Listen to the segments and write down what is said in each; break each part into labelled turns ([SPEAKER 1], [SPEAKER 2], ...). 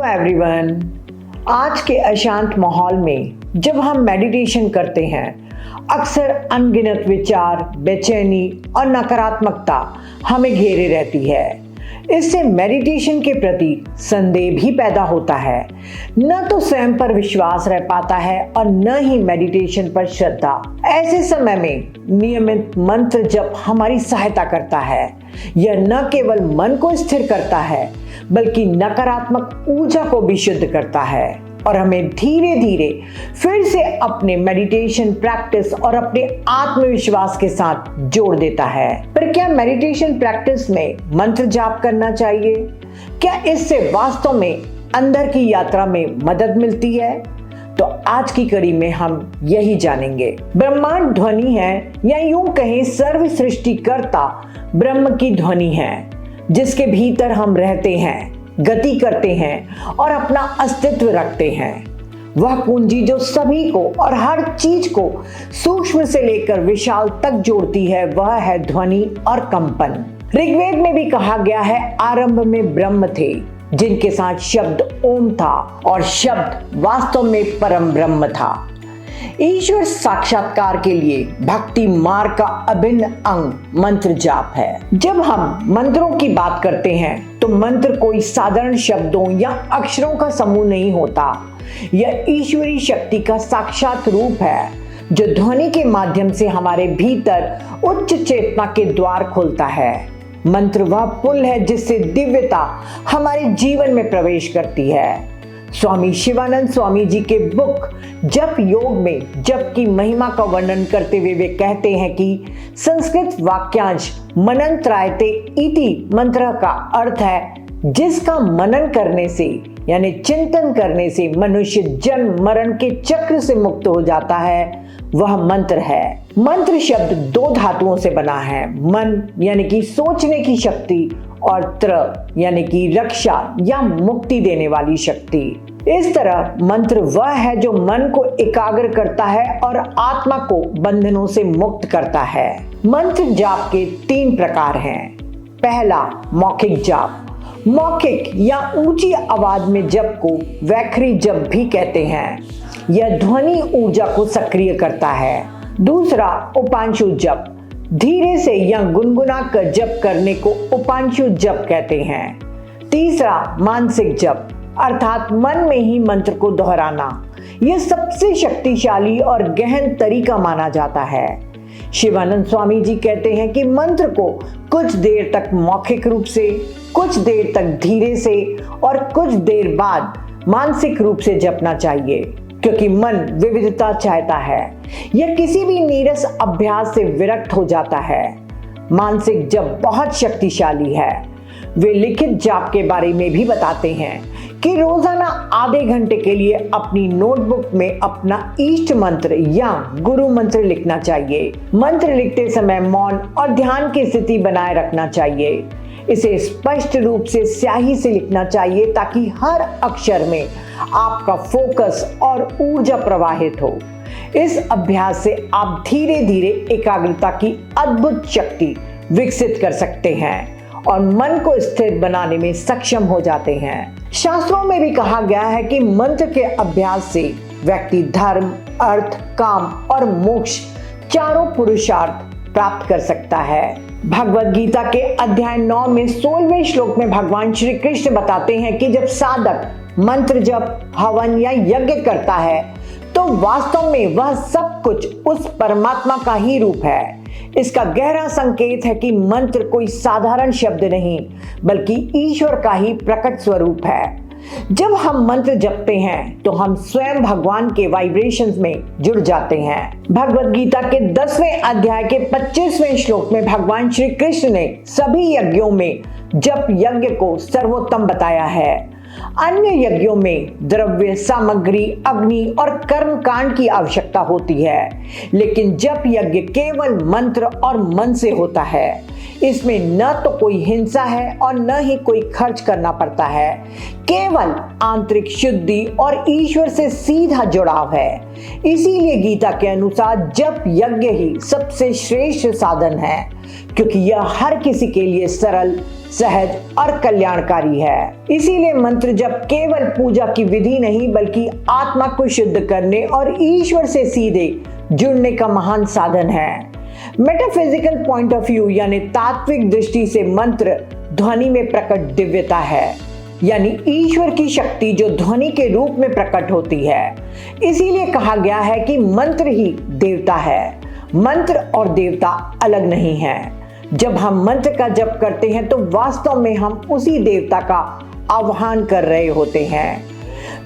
[SPEAKER 1] Everyone. आज के अशांत माहौल में जब हम मेडिटेशन करते हैं, अक्सर अनगिनत विचार, बेचैनी और नकारात्मकता हमें घेरे रहती है। इससे मेडिटेशन के प्रति संदेह भी पैदा होता है। न तो स्वयं पर विश्वास रह पाता है और न ही मेडिटेशन पर श्रद्धा। ऐसे समय में नियमित मंत्र जप हमारी सहायता करता है। यह न केवल मन को स्थिर करता है बल्कि नकारात्मक ऊर्जा को भी शुद्ध करता है और हमें धीरे धीरे फिर से अपने मेडिटेशन प्रैक्टिस और अपने आत्मविश्वास के साथ जोड़ देता है। पर क्या मेडिटेशन प्रैक्टिस में मंत्र जाप करना चाहिए? क्या इससे वास्तव में अंदर की यात्रा में मदद मिलती है? तो आज की कड़ी में हम यही जानेंगे। ब्रह्मांड ध्वनि है, या यूं कहें सर्व सृष्टिकर्ता ब्रह्म की ध्वनि है, जिसके भीतर हम रहते हैं, गति करते हैं और अपना अस्तित्व रखते हैं। वह कुंजी जो सभी को और हर चीज को सूक्ष्म से लेकर विशाल तक जोड़ती है, वह है ध्वनि और कंपन। ऋग्वेद में भी कहा गया है, आरंभ में ब्रह्म थे, जिनके साथ शब्द ओम था और शब्द वास्तव में परम ब्रह्म था। ईश्वर साक्षात्कार के लिए भक्ति मार्ग का अभिन्न अंग मंत्र जाप है। जब हम मंत्रों की बात करते हैं तो मंत्र कोई साधारण शब्दों या अक्षरों का समूह नहीं होता। यह ईश्वरी शक्ति का साक्षात रूप है, जो ध्वनि के माध्यम से हमारे भीतर उच्च चेतना के द्वार खोलता है। मंत्र वह पुल है जिससे दिव्यता हमारे जीवन में प्रवेश करती है। स्वामी शिवानंद स्वामी जी के बुक जप योग में जप की महिमा का वर्णन करते हुए वे कहते हैं कि संस्कृत वाक्यांश मनन त्रायते इति मंत्र का अर्थ है जिसका मनन करने से यानी चिंतन करने से मनुष्य जन्म मरण के चक्र से मुक्त हो जाता है, वह मंत्र है। मंत्र शब्द दो धातुओं से बना है, मन यानी कि सोचने की शक्ति और त्र यानी कि रक्षा या मुक्ति देने वाली शक्ति। इस तरह मंत्र वह है जो मन को एकाग्र करता है और आत्मा को बंधनों से मुक्त करता है। मंत्र जाप के 3 प्रकार हैं। पहला, मौखिक जाप। मौखिक या ऊंची आवाज में जप को वैखरी जप भी कहते हैं। यह ध्वनि ऊर्जा को सक्रिय करता है। दूसरा, उपांशु जप। धीरे से या गुनगुना कर जप करने को उपांशु जप कहते हैं। तीसरा, मानसिक जप, अर्थात मन में ही मंत्र को दोहराना। यह सबसे शक्तिशाली और गहन तरीका माना जाता है। शिवानंद स्वामी जी कहते हैं कि मंत्र को कुछ देर तक मौखिक रूप से, कुछ देर तक धीरे से और कुछ देर बाद मानसिक रूप से जपना चाहिए, क्योंकि मन विविधता चाहता है। यह किसी भी नीरस अभ्यास से विरक्त हो जाता है। मानसिक जप बहुत शक्तिशाली है। वे लिखित जाप के बारे में भी बताते हैं कि रोजाना आधे घंटे के लिए अपनी नोटबुक में अपना इष्ट मंत्र या गुरु मंत्र लिखना चाहिए। मंत्र लिखते समय मौन और ध्यान की स्थिति बनाए रखना चाहिए। इसे स्पष्ट रूप से स्याही से लिखना चाहिए ताकि हर अक्षर में आपका फोकस और ऊर्जा प्रवाहित हो। इस अभ्यास से आप धीरे धीरे एकाग्रता की अद्भुत शक्ति विकसित कर सकते हैं और मन को स्थिर बनाने में सक्षम हो जाते हैं। शास्त्रों में भी कहा गया है कि मंत्र के अभ्यास से व्यक्ति धर्म, अर्थ, काम और मोक्ष चारों पुरुषार्थ प्राप्त कर सकता है। भगवद गीता के अध्याय 9 में 16वें श्लोक में भगवान श्री कृष्ण बताते हैं कि जब साधक मंत्र जप, हवन या यज्ञ करता है तो वास्तव में वह सब कुछ उस परमात्मा का ही रूप है। इसका गहरा संकेत है कि मंत्र कोई साधारण शब्द नहीं बल्कि ईश्वर का ही प्रकट स्वरूप है। जब हम मंत्र जपते हैं तो हम स्वयं भगवान के वाइब्रेशंस में जुड़ जाते हैं। भगवद गीता के 10वें अध्याय के 25वें श्लोक में भगवान श्री कृष्ण ने सभी यज्ञों में जप यज्ञ को सर्वोत्तम बताया है। अन्य यज्ञों में द्रव्य, सामग्री, अग्नि और कर्म कांड की आवश्यकता होती है, लेकिन जप यज्ञ केवल मंत्र और मन से होता है। इसमें न तो कोई हिंसा है और न ही कोई खर्च करना पड़ता है, केवल आंतरिक शुद्धि और ईश्वर से सीधा जुड़ाव है। इसीलिए गीता के अनुसार जप यज्ञ ही सबसे श्रेष्ठ साधन है, क्योंकि यह हर किसी के लिए सरल, सहज और कल्याणकारी है। इसीलिए मंत्र जप केवल पूजा की विधि नहीं, बल्कि आत्मा को शुद्ध करने और ईश्वर से सीधे जुड़ने का महान साधन है। मेटाफिजिकल पॉइंट ऑफ व्यू यानी तात्विक दृष्टि से मंत्र ध्वनि में प्रकट दिव्यता है, यानी ईश्वर की शक्ति जो ध्वनि के रूप में प्रकट होती है। इसीलिए कहा गया है कि मंत्र ही देवता है, मंत्र और देवता अलग नहीं है। जब हम मंत्र का जप करते हैं तो वास्तव में हम उसी देवता का आह्वान कर रहे होते हैं।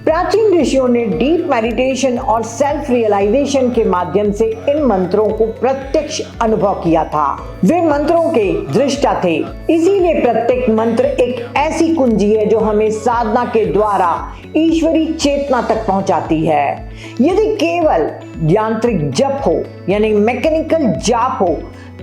[SPEAKER 1] प्राचीन ऋषियों ने डीप मेडिटेशन और सेल्फ रियलाइजेशन के माध्यम से इन मंत्रों को प्रत्यक्ष अनुभव किया था। वे मंत्रों के दृष्टा थे। इसीलिए प्रत्येक मंत्र एक ऐसी कुंजी है जो हमें साधना के द्वारा ईश्वरी चेतना तक पहुंचाती है। यदि केवल यांत्रिक जप हो यानी मैकेनिकल जाप हो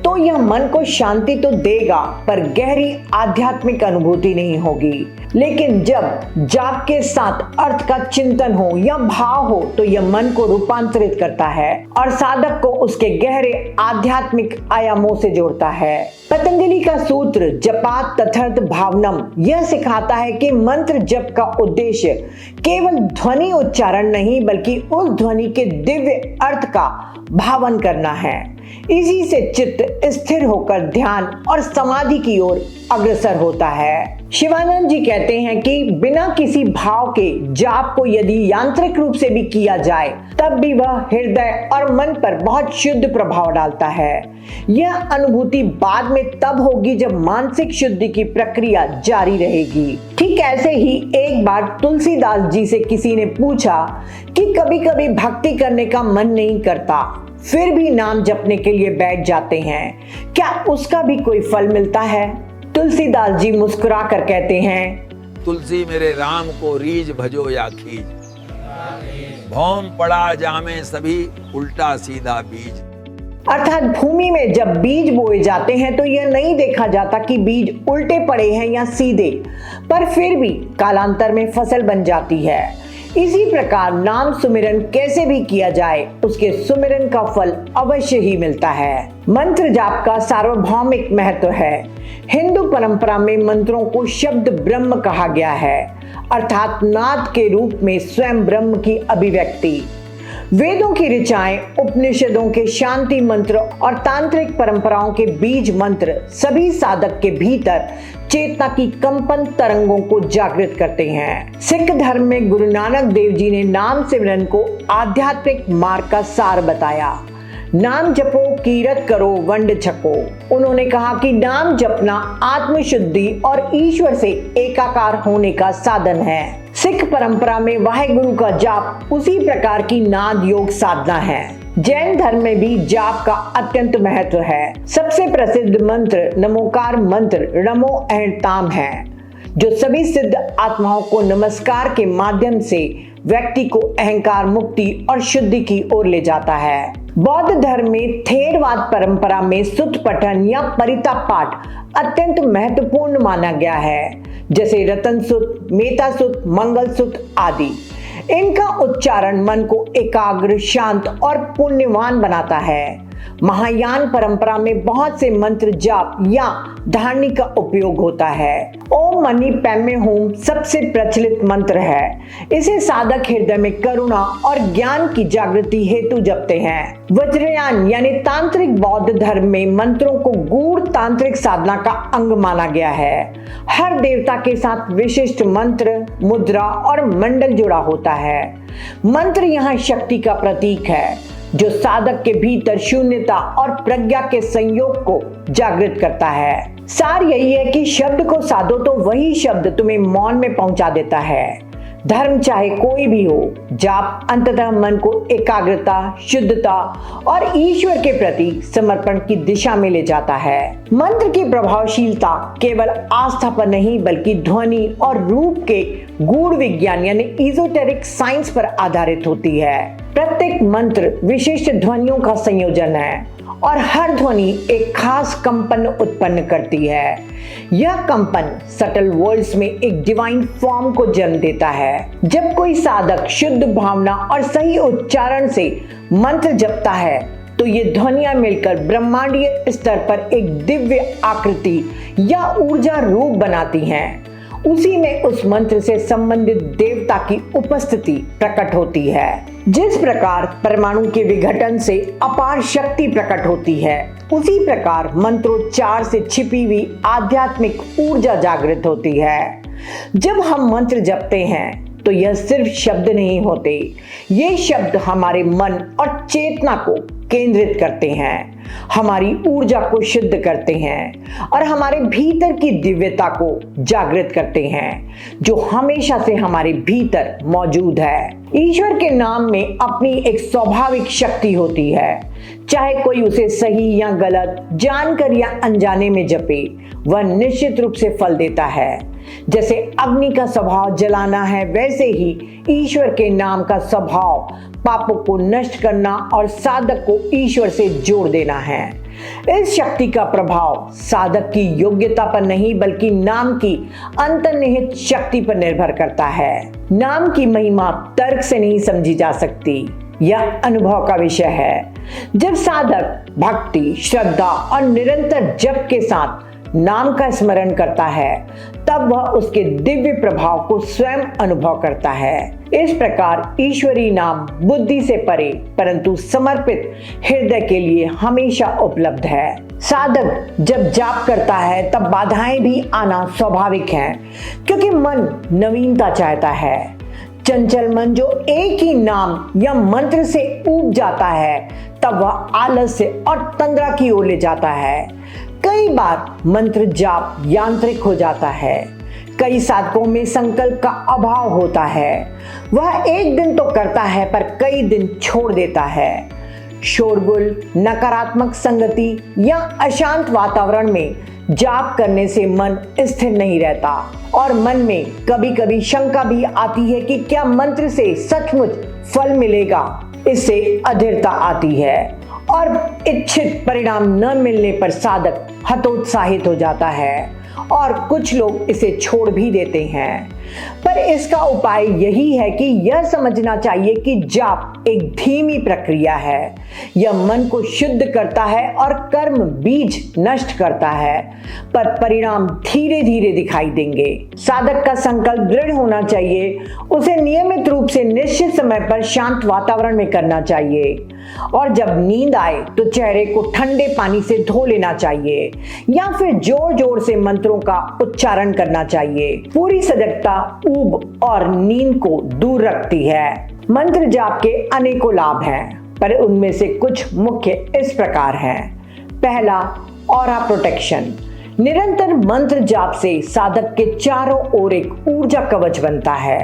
[SPEAKER 1] तो यह मन को शांति तो देगा, पर गहरी आध्यात्मिक अनुभूति नहीं होगी। लेकिन जब जाप के साथ अर्थ का चिंतन हो या भाव हो तो यह मन को रूपांतरित करता है और साधक को उसके गहरे आध्यात्मिक आयामों से जोड़ता है। पतंजलि का सूत्र जपात तथर्थ भावनम यह सिखाता है कि मंत्र जप का उद्देश्य केवल ध्वनि उच्चारण नहीं, बल्कि उस ध्वनि के दिव्य अर्थ का भावन करना है। इसी से चित्त स्थिर होकर ध्यान और समाधि की ओर अग्रसर होता है। शिवानंद जी कहते हैं कि बिना किसी भाव के जाप को यदि यांत्रिक रूप से भी किया जाए तब भी वह हृदय और मन पर बहुत शुद्ध प्रभाव डालता है। यह अनुभूति बाद में तब होगी जब मानसिक शुद्धि की प्रक्रिया जारी रहेगी। ठीक ऐसे ही एक बार तुलसीदास जी से किसी ने पूछा कि कभी कभी भक्ति करने का मन नहीं करता, फिर भी नाम जपने के लिए बैठ जाते हैं, क्या उसका भी कोई फल मिलता है? तुलसीदास जी मुस्कुरा कर कहते हैं,
[SPEAKER 2] तुलसी मेरे राम को रीझ भजो या खींच, भौम पड़ा जामे सभी उल्टा सीधा बीज।
[SPEAKER 1] अर्थात भूमि में जब बीज बोए जाते हैं तो यह नहीं देखा जाता कि बीज उल्टे पड़े हैं या सीधे, पर फिर भी कालांतर में फसल बन जाती है। इसी प्रकार नाम सुमिरन कैसे भी किया जाए, उसके सुमिरन का फल अवश्य ही मिलता है। मंत्र जाप का सार्वभौमिक महत्व है। हिंदू परंपरा में मंत्रों को शब्द ब्रह्म कहा गया है, अर्थात नाद के रूप में स्वयं ब्रह्म की अभिव्यक्ति। वेदों की ऋचाएं, उपनिषदों के शांति मंत्र और तांत्रिक परंपराओं के बीज मंत्र सभी साधक के भीतर चेतना की कंपन तरंगों को जागृत करते हैं। सिख धर्म में गुरु नानक देव जी ने नाम सिमरन को आध्यात्मिक मार्ग का सार बताया। नाम जपो कीरत करो वंड छको। उन्होंने कहा कि नाम जपना आत्मशुद्धि और ईश्वर से एकाकार होने का साधन है। सिख परंपरा में वाहेगुरु का जाप उसी प्रकार की नाद योग साधना है। जैन धर्म में भी जाप का अत्यंत महत्व है। सबसे प्रसिद्ध मंत्र नमोकार मंत्र नमो अहंताम है, जो सभी सिद्ध आत्माओं को नमस्कार के माध्यम से व्यक्ति को अहंकार मुक्ति और शुद्धि की ओर ले जाता है। बौद्ध धर्म में थेरवाद परंपरा में सुत पठन या परिता पाठ अत्यंत महत्वपूर्ण माना गया है, जैसे रतन सुत, मेता सुत, मंगल सुत आदि। इनका उच्चारण मन को एकाग्र, शांत और पुण्यवान बनाता है। महायान परंपरा में बहुत से मंत्र जाप या धारणी का उपयोग होता है। ओम मनी पैमे होम सबसे प्रचलित मंत्र है। इसे साधक हृदय में करुणा और ज्ञान की जागृति हेतु जपते हैं। वज्रयान यानी तांत्रिक बौद्ध धर्म में मंत्रों को गूढ़ तांत्रिक साधना का अंग माना गया है। हर देवता के साथ विशिष्ट मंत्र, मुद्रा और मंडल जुड़ा होता है। मंत्र यहाँ शक्ति का प्रतीक है, जो साधक के भीतर शून्यता और प्रज्ञा के संयोग को जागृत करता है। सार यही है कि शब्द को साधो तो वही शब्द तुम्हें मौन में पहुंचा देता है। धर्म चाहे कोई भी हो, जाप अंततः मन को एकाग्रता, शुद्धता और ईश्वर के प्रति समर्पण की दिशा में ले जाता है। मंत्र की प्रभावशीलता केवल आस्था पर नहीं, बल्कि ध्वनि और रूप के गूढ़ विज्ञान यानी इजोटेरिक साइंस पर आधारित होती है। प्रत्येक मंत्र विशिष्ट ध्वनियों का संयोजन है और हर ध्वनि एक खास कंपन उत्पन्न करती है। यह कंपन सटल वर्ड्स में एक डिवाइन फॉर्म को जन्म देता है। जब कोई साधक शुद्ध भावना और सही उच्चारण से मंत्र जपता है तो ये ध्वनियां मिलकर ब्रह्मांडीय स्तर पर एक दिव्य आकृति या ऊर्जा रूप बनाती हैं। उसी में उस मंत्र से संबंधित देवता की उपस्थिति प्रकट होती है। जिस प्रकार परमाणु के विघटन से अपार शक्ति प्रकट होती है, उसी प्रकार मंत्रोच्चार से छिपी हुई आध्यात्मिक ऊर्जा जागृत होती है। जब हम मंत्र जपते हैं तो यह सिर्फ शब्द नहीं होते, ये शब्द हमारे मन और चेतना को केंद्रित करते हैं, हमारी ऊर्जा को शुद्ध करते हैं और हमारे भीतर की दिव्यता को जागृत करते हैं, जो हमेशा से हमारे भीतर मौजूद है। ईश्वर के नाम में अपनी एक स्वाभाविक शक्ति होती है। चाहे कोई उसे सही या गलत, जानकर या अनजाने में जपे, वह निश्चित रूप से फल देता है। जैसे अग्नि का स्वभाव जलाना है, वैसे ही ईश्वर के नाम का स्वभाव पापों को नष्ट करना और साधक को ईश्वर से जोड़ देना है। इस शक्ति का प्रभाव साधक की योग्यता पर नहीं बल्कि नाम की अंतर्निहित शक्ति पर निर्भर करता है। नाम की महिमा तर्क से नहीं समझी जा सकती, यह अनुभव का विषय है। जब साधक भक्ति, श्रद्धा और निरंतर जप के साथ नाम का स्मरण करता है, तब वह उसके दिव्य प्रभाव को स्वयं अनुभव करता है। इस प्रकार ईश्वरी नाम बुद्धि से परे परंतु समर्पित हृदय के लिए हमेशा उपलब्ध है। साधक जब जाप करता है तब बाधाएं भी आना स्वाभाविक है, क्योंकि मन नवीनता चाहता है। चंचल मन जो एक ही नाम या मंत्र से ऊब जाता है, तब वह आलस्य और तंद्रा की ओर ले जाता है। कई बार मंत्र जाप यांत्रिक हो जाता है। कई साधकों में संकल्प का अभाव होता है। वह एक दिन तो करता है पर कई दिन छोड़ देता है। शोरगुल, नकारात्मक संगति या अशांत वातावरण में जाप करने से मन स्थिर नहीं रहता और मन में कभी कभी शंका भी आती है कि क्या मंत्र से सचमुच फल मिलेगा। इससे अधीरता आती है और इच्छित परिणाम न मिलने पर साधक हतोत्साहित हो जाता है और कुछ लोग इसे छोड़ भी देते हैं। पर इसका उपाय यही है कि यह समझना चाहिए कि जाप एक धीमी प्रक्रिया है। यह मन को शुद्ध करता है और कर्म बीज नष्ट करता है, पर परिणाम धीरे धीरे दिखाई देंगे। साधक का संकल्प दृढ़ होना चाहिए। उसे नियमित रूप से निश्चित समय पर शांत वातावरण में करना चाहिए और जब नींद आए तो चेहरे को ठंडे पानी से धो लेना चाहिए या फिर जोर जोर से मंत्रों का उच्चारण करना चाहिए। पूरी सजगता ऊब और नींद को दूर रखती है। मंत्र जाप के अनेकों लाभ हैं, पर उनमें से कुछ मुख्य इस प्रकार हैं। पहला, ऑरा प्रोटेक्शन। निरंतर मंत्र जाप से साधक के चारों ओर एक ऊर्जा कवच बनता है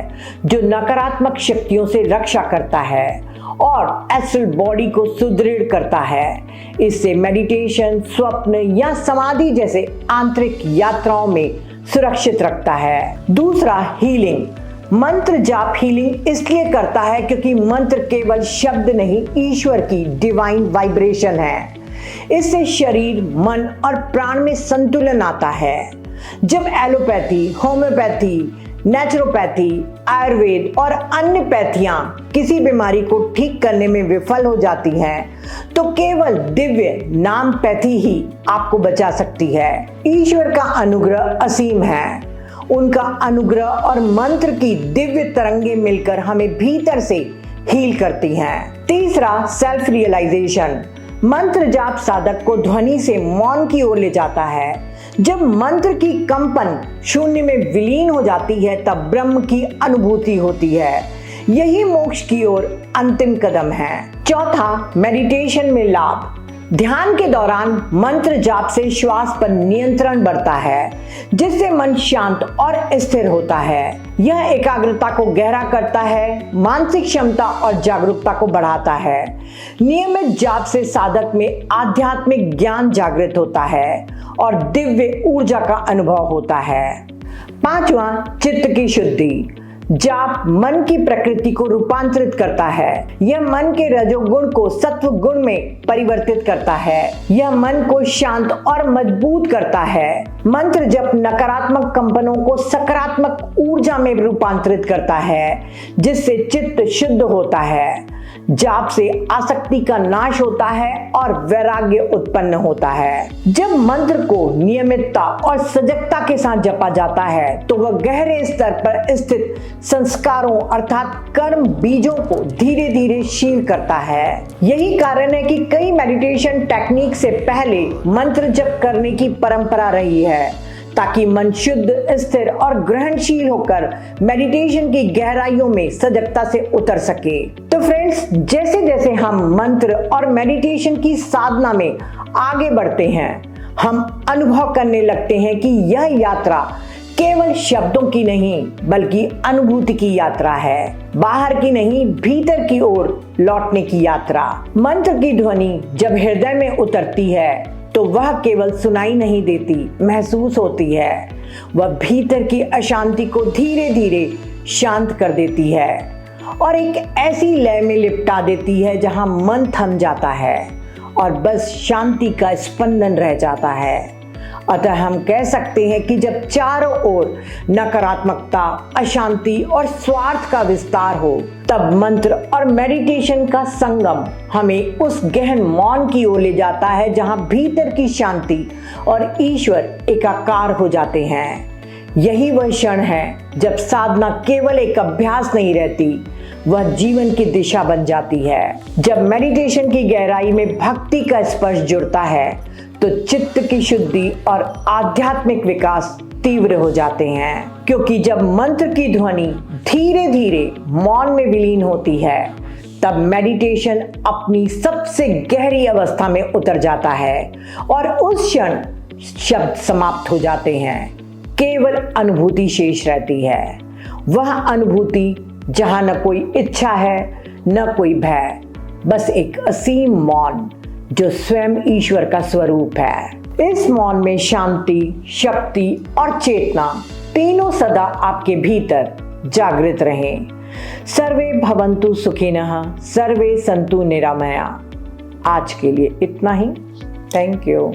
[SPEAKER 1] जो नकारात्मक शक्तियों से रक्षा करता है और एस्ट्रल बॉडी को सुदृढ़ करता है। इससे मेडिटेशन, स्वप्न या समाधि जैसे आंतरिक यात्राओं में सुरक्षित रखता है। दूसरा, हीलिंग। मंत्र जाप हीलिंग इसलिए करता है क्योंकि मंत्र केवल शब्द नहीं, ईश्वर की डिवाइन वाइब्रेशन है। इससे शरीर, मन और प्राण में संतुलन आता है। जब एलोपैथी, होम्योपैथी, नेचुरोपैथी, आयुर्वेद और अन्य पैथियां किसी बीमारी को ठीक करने में विफल हो जाती हैं, तो केवल दिव्य नाम पैथी ही आपको बचा सकती है। ईश्वर का अनुग्रह असीम है। उनका अनुग्रह और मंत्र की दिव्य तरंगे मिलकर हमें भीतर से हील करती हैं। तीसरा, सेल्फ रियलाइजेशन। मंत्र जाप साधक को ध्वनि से मौन की ओर ले जाता है। जब मंत्र की कंपन शून्य में विलीन हो जाती है, तब ब्रह्म की अनुभूति होती है। यही मोक्ष की ओर अंतिम कदम है। चौथा, मेडिटेशन में लाभ। ध्यान के दौरान मंत्र जाप से श्वास पर नियंत्रण बढ़ता है, जिससे मन शांत और स्थिर होता है। यह एकाग्रता को गहरा करता है, मानसिक क्षमता और जागरूकता को बढ़ाता है। नियमित जाप से साधक में आध्यात्मिक ज्ञान जागृत होता है और दिव्य ऊर्जा का अनुभव होता है। पांचवा, चित्त की शुद्धि। जाप मन की प्रकृति को रूपांतरित करता है। यह मन के रजोगुण को सत्व गुण में परिवर्तित करता है। यह मन को शांत और मजबूत करता है। मंत्र जप नकारात्मक कंपनों को सकारात्मक ऊर्जा में रूपांतरित करता है, जिससे चित्त शुद्ध होता है। जाप से आसक्ति का नाश होता है और वैराग्य उत्पन्न होता है। जब मंत्र को नियमितता और सजगता के साथ जपा जाता है तो वह गहरे स्तर पर स्थित संस्कारों अर्थात कर्म बीजों को धीरे धीरे शील करता है। यही कारण है कि कई मेडिटेशन टेक्निक से पहले मंत्र जप करने की परंपरा रही है, ताकि मन शुद्ध, स्थिर और ग्रहणशील होकर मेडिटेशन की गहराइयों में सजगता से उतर सके। तो फ्रेंड्स, जैसे जैसे हम मंत्र और मेडिटेशन की साधना में आगे बढ़ते हैं, हम अनुभव करने लगते हैं कि यह यात्रा केवल शब्दों की नहीं बल्कि अनुभूति की यात्रा है। बाहर की नहीं, भीतर की ओर लौटने की यात्रा। मंत्र की ध्वनि जब हृदय में उतरती है तो वह केवल सुनाई नहीं देती, महसूस होती है। वह भीतर की अशांति को धीरे धीरे शांत कर देती है और एक ऐसी लय में लिपटा देती है जहां मन थम जाता है और बस शांति का स्पंदन रह जाता है। अतः हम कह सकते हैं कि जब चारों ओर नकारात्मकता, अशांति और स्वार्थ का विस्तार हो, तब मंत्र और मेडिटेशन का संगम हमें उस गहन मौन की ओर ले जाता है जहां भीतर की शांति और ईश्वर एकाकार हो जाते हैं। यही वह क्षण है जब साधना केवल एक अभ्यास नहीं रहती, वह जीवन की दिशा बन जाती है। जब मेडिटेशन की गहराई में भक्ति का स्पर्श जुड़ता है तो चित्त की शुद्धि और आध्यात्मिक विकास तीव्र हो जाते हैं, क्योंकि जब मंत्र की ध्वनि धीरे धीरे मौन में विलीन होती है तब मेडिटेशन अपनी सबसे गहरी अवस्था में उतर जाता है और उस क्षण शब्द समाप्त हो जाते हैं। केवल अनुभूति शेष रहती है। वह अनुभूति जहां न कोई इच्छा है न कोई भय, बस एक असीम मौन जो स्वयं ईश्वर का स्वरूप है। इस मौन में शांति, शक्ति और चेतना तीनों सदा आपके भीतर जागृत रहें। सर्वे भवन्तु सुखिनः, सर्वे सन्तु निरामया। आज के लिए इतना ही। Thank you.